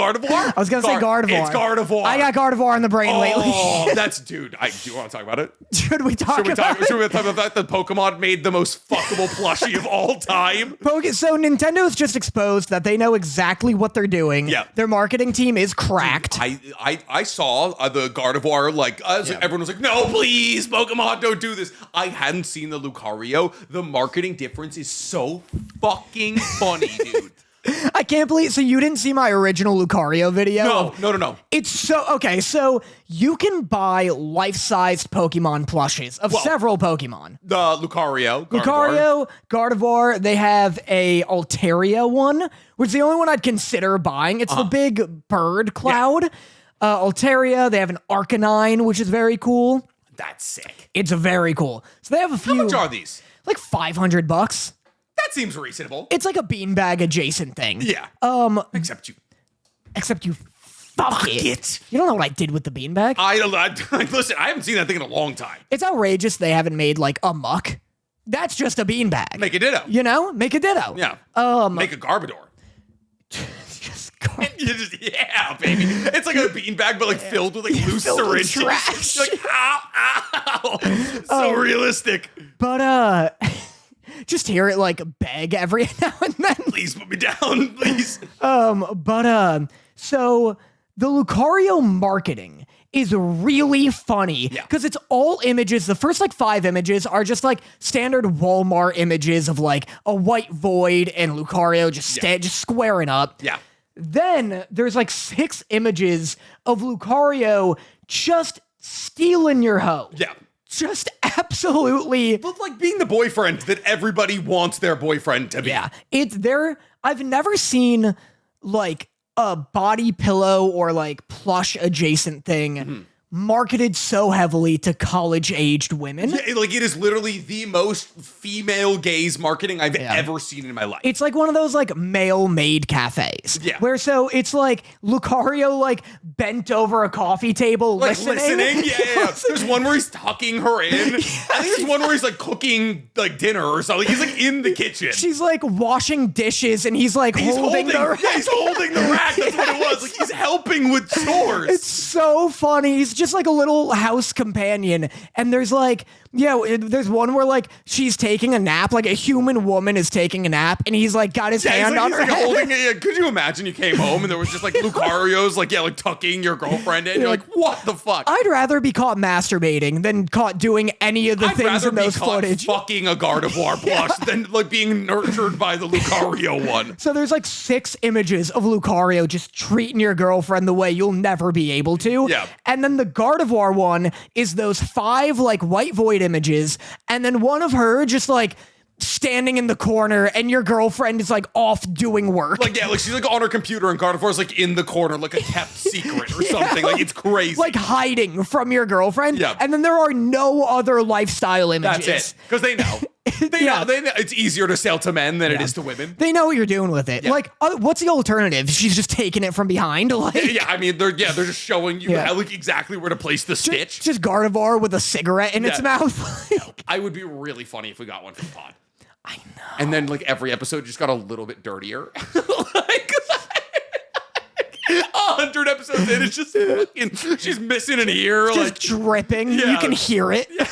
Gardevoir? I was going to say Gardevoir. It's Gardevoir. I got Gardevoir in the brain lately. Oh, dude. Do you want to talk about it? Should we talk about it? Should we talk about the Pokemon made the most fuckable plushie of all time? So Nintendo's just exposed that they know exactly what they're doing. Yeah. Their marketing team is cracked. I saw the Gardevoir, everyone was like, no, please, Pokemon, don't do this. I hadn't seen the Lucario. The marketing difference is so fucking funny, dude. I can't believe. So you didn't see my original Lucario video? No. It's so okay. So you can buy life-sized Pokemon plushies of several Pokemon. The Lucario, Gardevoir. They have a Altaria one, which is the only one I'd consider buying. It's the big bird cloud. Yeah. Altaria. They have an Arcanine, which is very cool. That's sick. It's very cool. So they have a few. How much are these? Like $500. That seems reasonable. It's like a beanbag adjacent thing. Yeah. Except you fuck it. You don't know what I did with the beanbag? Listen, I haven't seen that thing in a long time. It's outrageous they haven't made like a muck. That's just a beanbag. Make a ditto. You know? Make a ditto. Yeah. Make a Garbodor. Yeah, baby. It's like a beanbag, but like filled with like loose syringes. Trash. You're like, ow. So realistic. But just hear it like beg every now and then. Please put me down, please. So the Lucario marketing is really funny because it's all images. The first like 5 images are just like standard Walmart images of like a white void and Lucario just squaring up. Yeah. Then there's like 6 images of Lucario just stealing your hoe. Yeah. Just absolutely. But like being the boyfriend that everybody wants their boyfriend to be. Yeah. It's there. I've never seen like a body pillow or like plush adjacent thing marketed so heavily to college-aged women. Yeah, like it is literally the most female gaze marketing I've ever seen in my life. It's like one of those like male-made cafes. Yeah. Where so it's like Lucario like bent over a coffee table like listening. Yeah. There's one where he's tucking her in. I think there's one where he's like cooking like dinner or something. He's like in the kitchen. She's like washing dishes and he's like holding the rack. Yeah, he's holding the rack. That's what it was. Like he's helping with chores. It's so funny. He's just like a little house companion. And there's like, there's one where like she's taking a nap, like a human woman is taking a nap, and he's like got his hand on her head. Holding it. Could you imagine you came home and there was just like Lucario's like tucking your girlfriend in? You're like, what the fuck? I'd rather be caught masturbating than caught doing any of the things in those footage. Fucking a Gardevoir plush than like being nurtured by the Lucario one. So there's like 6 images of Lucario just treating your girlfriend the way you'll never be able to. Yeah. And then the Gardevoir one is those 5 like white void images, and then one of her just like standing in the corner and your girlfriend is like off doing work. Like she's like on her computer and Gardevoir's like in the corner like a kept secret or something. Like it's crazy. Like hiding from your girlfriend. Yeah. And then there are no other lifestyle images. That's it. Because they know. They know it's easier to sell to men than it is to women. They know what you're doing with it. Yeah. Like, what's the alternative? She's just taking it from behind. Like, I mean, they're just showing you how, like exactly where to place the stitch. Just Gardevoir with a cigarette in its mouth. I would be really funny if we got one for the pod. I know. And then like every episode just got a little bit dirtier. Like 100 episodes in, it's just fucking, she's missing an ear. Just like dripping. You can hear it. Yeah.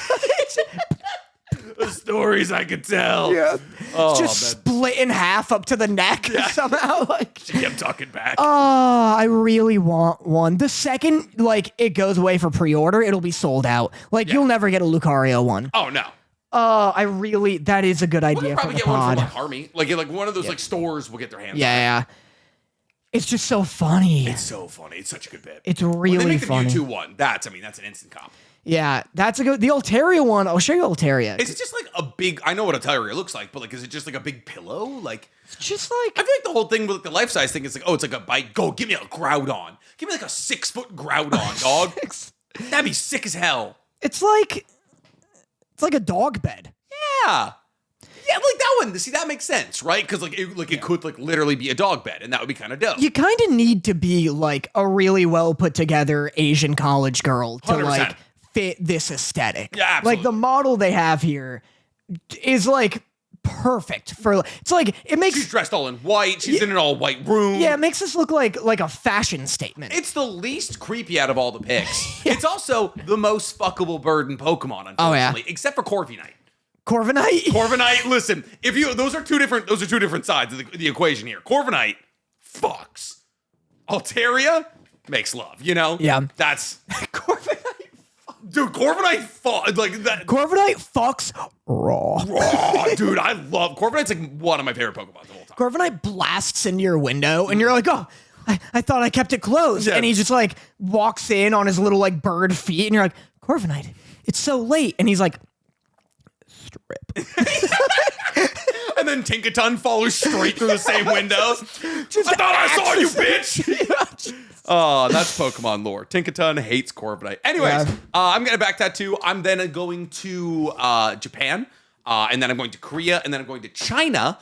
The stories I could tell. Yeah. Just split in half up to the neck somehow. Like she kept talking back. Oh, I really want one. The second like it goes away for pre-order, it'll be sold out. Like you'll never get a Lucario one. Oh no. That is a good idea. We'll probably for the get one pod. from like Harmy. Like one of those like stores will get their hands on it. Yeah. It's just so funny. It's so funny. It's such a good bit. It's really when they make funny. The Mewtwo one. That's an instant comp. Yeah, that's a good. The Altaria one. I'll show you Altaria. Is it just like a big? I know what Altaria looks like, but like, is it just like a big pillow? Like, it's just like I feel like the whole thing with like, the life size thing is like, oh, it's like a bite. Go, give me a Groudon. Give me like a 6-foot Groudon, dog. That'd be sick as hell. It's like a dog bed. Yeah. Yeah, like that one. See, that makes sense, right? Because it could like literally be a dog bed, and that would be kind of dope. You kind of need to be like a really well put together Asian college girl to 100%. like fit this aesthetic. Yeah, absolutely. Like the model they have here is like perfect for. It's like it makes. She's dressed all in white. She's in an all white room. Yeah, it makes this look like a fashion statement. It's the least creepy out of all the picks. It's also the most fuckable bird in Pokemon, unfortunately, except for Corviknight. Corviknight? Corviknight, listen, those are two different sides of the equation here. Corviknight fucks. Altaria makes love, you know? Yeah. That's Corviknight. Dude, Corviknight like that. Corviknight fucks raw. Dude, I love Corviknight's like one of my favorite Pokemon of all time. Corviknight blasts into your window and you're like, oh, I thought I kept it closed. Yeah. And he just like walks in on his little like bird feet and you're like, Corviknight, it's so late. And he's like, strip. And then Tinkaton follows straight through the same window. I thought I saw you, bitch. Oh, that's Pokemon lore. Tinkaton hates Corviknight. Anyways, I'm getting a back tattoo. I'm then going to Japan, and then I'm going to Korea, and then I'm going to China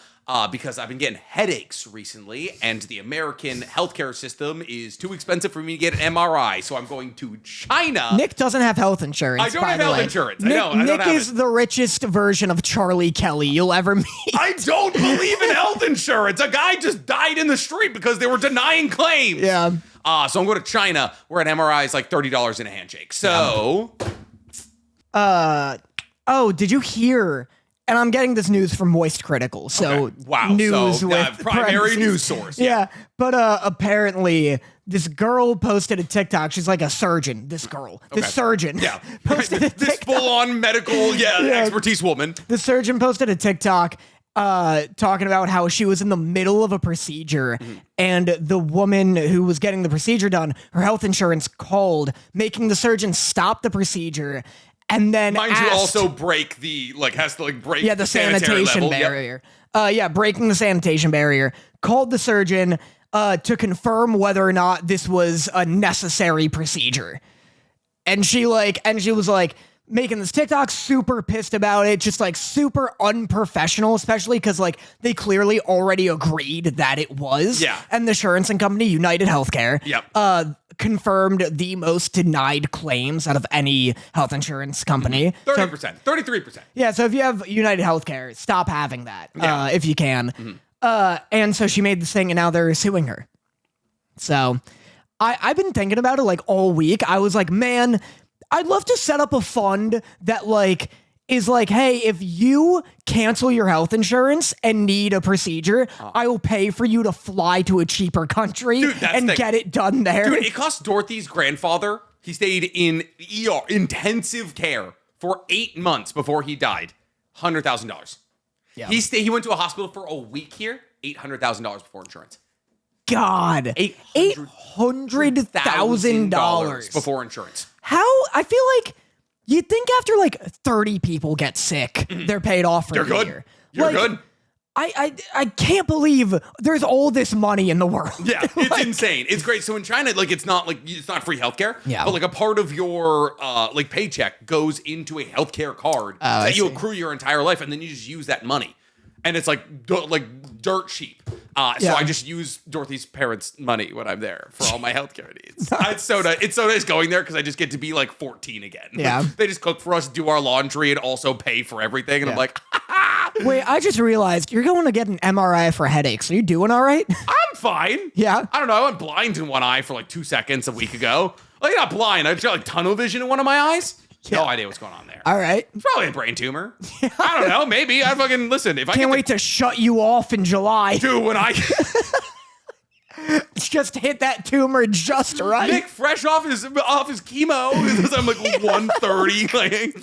because I've been getting headaches recently, and the American healthcare system is too expensive for me to get an MRI, so I'm going to China. Nick doesn't have health insurance. I don't have health insurance. Nick is the richest version of Charlie Kelly you'll ever meet. I don't believe in health insurance. A guy just died in the street because they were denying claims. Yeah. So I'm going to China where an MRI is like $30 in a handshake. So. Oh, did you hear? And I'm getting this news from Moist Critical. So wow. News so, with primary parentheses. news source. Yeah. But apparently this girl posted a TikTok. She's like a surgeon. This surgeon. Yeah. Posted a this TikTok. full-on medical expertise woman. The surgeon posted a TikTok talking about how she was in the middle of a procedure and the woman who was getting the procedure done, her health insurance called, making the surgeon stop the procedure. And then Mind you, also break the sanitation level. barrier. Breaking the sanitation barrier. Called the surgeon to confirm whether or not this was a necessary procedure. And she was like making this TikTok, super pissed about it, just like super unprofessional, especially because like they clearly already agreed that it was. Yeah. And the insurance company, United Healthcare, confirmed the most denied claims out of any health insurance company. 30%, 33%. Yeah, so if you have United Healthcare, stop having that if you can. And so she made this thing and now they're suing her. So I've been thinking about it like all week. I was like, man, I'd love to set up a fund that like is like, hey, if you cancel your health insurance and need a procedure, I will pay for you to fly to a cheaper country and get it done there. Dude, it cost Dorothy's grandfather. He stayed in ER, intensive care, for 8 months before he died. $100,000. Yeah. He went to a hospital for a week here. $800,000 before insurance. God, $800,000 before insurance. How? I feel like you'd think after like 30 people get sick, they're paid off for the year. You're good. I can't believe there's all this money in the world. Yeah, it's insane. It's great. So in China, like it's not free healthcare. Yeah. But like a part of your like paycheck goes into a healthcare card that you accrue your entire life, and then you just use that money. And it's like dirt cheap. So I just use Dorothy's parents' money when I'm there for all my healthcare needs. It's so nice going there because I just get to be like 14 again. Yeah. They just cook for us, do our laundry, and also pay for everything. And I'm like, wait, I just realized you're going to get an MRI for headaches. Are you doing all right? I'm fine. Yeah. I don't know. I went blind in one eye for like 2 seconds a week ago. Like, not blind. I just got like tunnel vision in one of my eyes. No idea what's going on there. All right. It's probably a brain tumor. I don't know. Maybe. I fucking listen. If I can't wait to shut you off in July. Dude, when I just hit that tumor just right. Nick, fresh off his chemo. I'm like 130. Like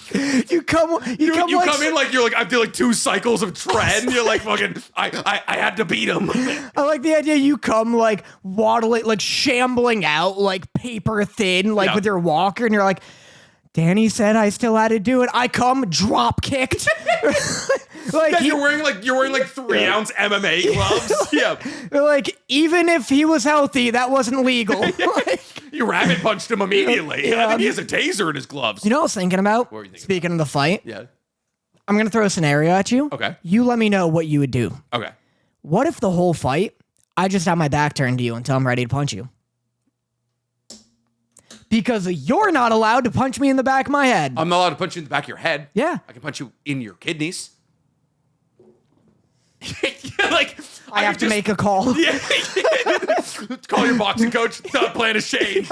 you come in like you're like I did like 2 cycles of tread. And you're like fucking. I had to beat him. I like the idea you come like waddling, like shambling out, like paper thin, like with your walker, and you're like, Danny said I still had to do it. I come drop kicked. You're wearing like 3-ounce MMA gloves. Yeah. Like even if he was healthy, that wasn't legal. You rabbit punched him immediately. I think he has a taser in his gloves. You know what I was thinking about? What were you thinking? Speaking of the fight. Yeah. I'm gonna throw a scenario at you. Okay. You let me know what you would do. Okay. What if the whole fight, I just have my back turned to you until I'm ready to punch you? Because you're not allowed to punch me in the back of my head. I'm not allowed to punch you in the back of your head. Yeah. I can punch you in your kidneys. like I have to make a call. Yeah. Call your boxing coach. The plan is changed.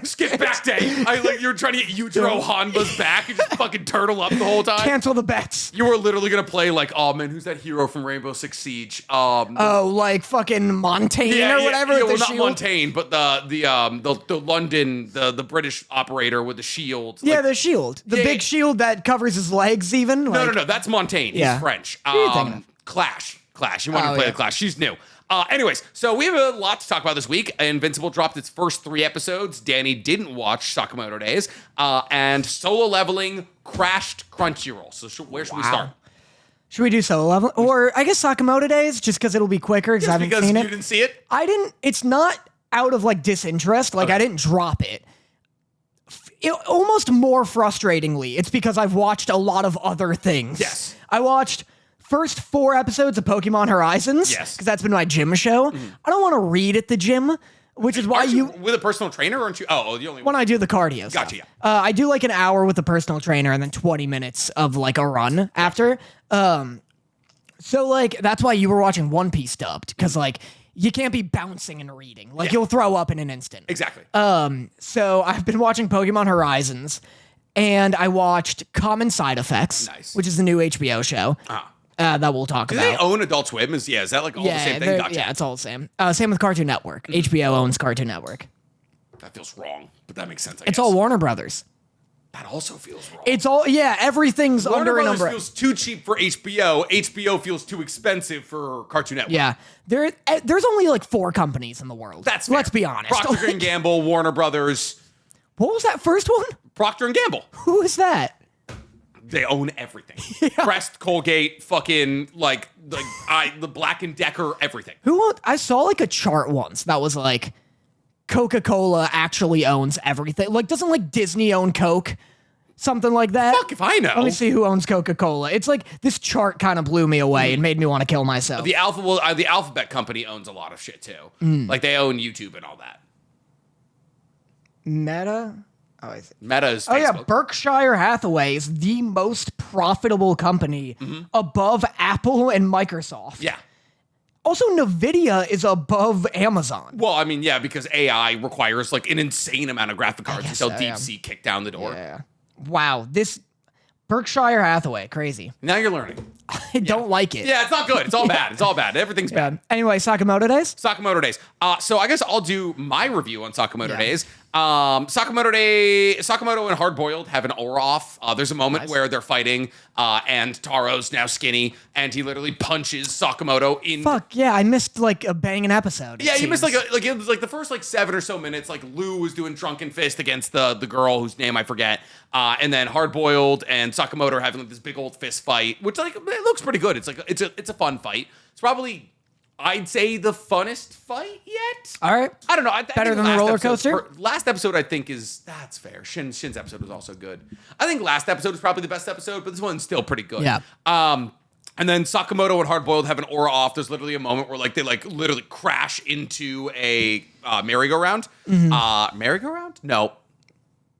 Skip back day. You're trying to get Yujiro Hanba's back and just fucking turtle up the whole time. Cancel the bets. You were literally gonna play like, oh man, who's that hero from Rainbow Six Siege? Like fucking Montaigne or whatever. Yeah, well, not Montaigne, but the London, the British operator with the shield. Yeah, the shield, the big shield that covers his legs. Even no, that's Montaigne. He's French. Who are you thinking of? Clash. You want to play the Clash? She's new. Anyways, so we have a lot to talk about this week. Invincible dropped its first 3 episodes. Danny didn't watch Sakamoto Days. And Solo Leveling crashed Crunchyroll. So where should we start? Should we do Solo Leveling? Or I guess Sakamoto Days, just because it'll be quicker because I haven't seen it. You didn't see it? I didn't. It's not out of like disinterest. Like I didn't drop it. Almost more frustratingly, it's because I've watched a lot of other things. Yes. I watched first 4 episodes of Pokemon Horizons. Yes. Because that's been my gym show. I don't want to read at the gym, which is why Aren't you with a personal trainer, aren't you? Oh, the only one. When I do the cardio Gotcha, stuff. yeah. I do like an hour with the personal trainer and then 20 minutes of like a run after. So like that's why you were watching One Piece dubbed, because like you can't be bouncing and reading. Like you'll throw up in an instant. Exactly. So I've been watching Pokemon Horizons, and I watched Common Side Effects, which is the new HBO show that we'll talk about. Do they own Adult Swim? Is that like all the same thing? Gotcha. Yeah, it's all the same. Same with Cartoon Network. HBO owns Cartoon Network. That feels wrong, but that makes sense. It's all Warner Brothers. That also feels wrong. It's all everything's Warner under an Brothers umbrella. feels too cheap for HBO. HBO feels too expensive for Cartoon Network. Yeah, there's only like 4 companies in the world. That's fair. Let's be honest. Procter and Gamble, Warner Brothers. What was that first one? Procter and Gamble. Who is that? They own everything. Crest, Colgate, fucking the Black and Decker, everything. I saw like a chart once that was like Coca-Cola actually owns everything. Like, doesn't like Disney own Coke? Something like that. Fuck if I know. Let me see who owns Coca-Cola. It's like this chart kind of blew me away and made me want to kill myself. The Alphabet company owns a lot of shit too. Like they own YouTube and all that. Meta? Oh, I see. Meta is Facebook. Oh yeah, Berkshire Hathaway is the most profitable company above Apple and Microsoft. Yeah. Also, NVIDIA is above Amazon. Well, I mean, yeah, because AI requires like an insane amount of graphic cards until so, DeepSeek kicked down the door. Yeah. Wow, this Berkshire Hathaway, crazy. Now you're learning. I don't like it. Yeah, it's not good. It's all bad. It's all bad. Everything's bad. Anyway, Sakamoto Days? Sakamoto Days. So I guess I'll do my review on Sakamoto Days. Sakamoto and Hardboiled have an aura off. There's a moment where they're fighting, and Taro's now skinny, and he literally punches Sakamoto in. Fuck yeah! I missed like a banging episode. Yeah, you missed it was like the first 7 or so minutes. Like Lou was doing drunken fist against the girl whose name I forget, and then Hardboiled and Sakamoto are having like this big old fist fight, which like it looks pretty good. It's like it's a fun fight. It's probably, I'd say, the funnest fight yet. All right. I don't know. I Better than the roller coaster? Last episode, I think, that's fair. Shin's episode was also good. I think last episode was probably the best episode, but this one's still pretty good. Yeah. And then Sakamoto and Hardboiled have an aura off. There's literally a moment where they literally crash into a merry-go-round. Merry-go-round? No.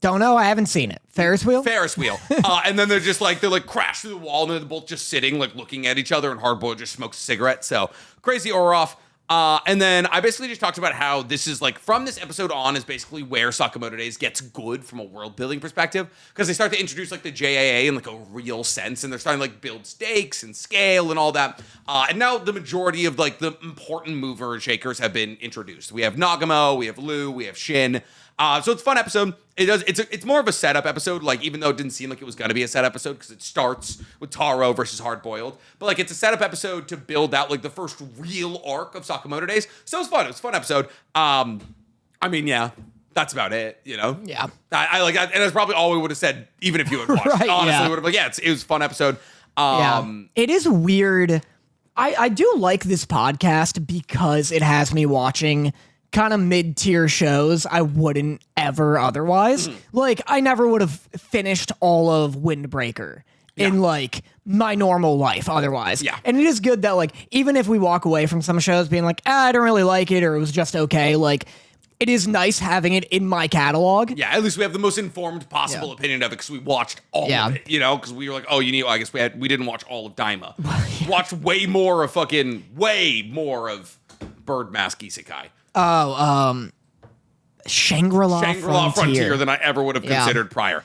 Don't know. I haven't seen it. Ferris wheel? Ferris wheel. And then they're crash through the wall, and they're both just sitting, looking at each other, and Hardboiled just smokes a cigarette. So crazy aura off. And then I basically just talked about how this is from this episode on is basically where Sakamoto Days gets good from a world building perspective, because they start to introduce the JAA in a real sense, and they're starting to build stakes and scale and all that. And now the majority of the important mover and shakers have been introduced. We have Nagamo, we have Lou, we have Shin. So it's a fun episode. It's more of a setup episode, even though it didn't seem like it was going to be a setup episode, because it starts with Taro versus Hardboiled. But it's a setup episode to build out the first real arc of Sakamoto Days. So it was fun. It was a fun episode. I mean, yeah, that's about it, Yeah. I and that's probably all we would have said, even if you had watched. Right, Honestly, we would have it was a fun episode. It is weird. I do like this podcast because it has me watching kind of mid-tier shows I wouldn't ever otherwise. I never would have finished all of Windbreaker in my normal life otherwise. Yeah. And it is good that even if we walk away from some shows being I don't really like it, or it was just okay, it is nice having it in my catalog. Yeah, at least we have the most informed possible opinion of it because we watched all of it, because we were like, oh, I guess we didn't watch all of Daima. Watched way more of Bird Mask Isekai. Oh, Shangri-La Frontier Frontier than I ever would have considered prior.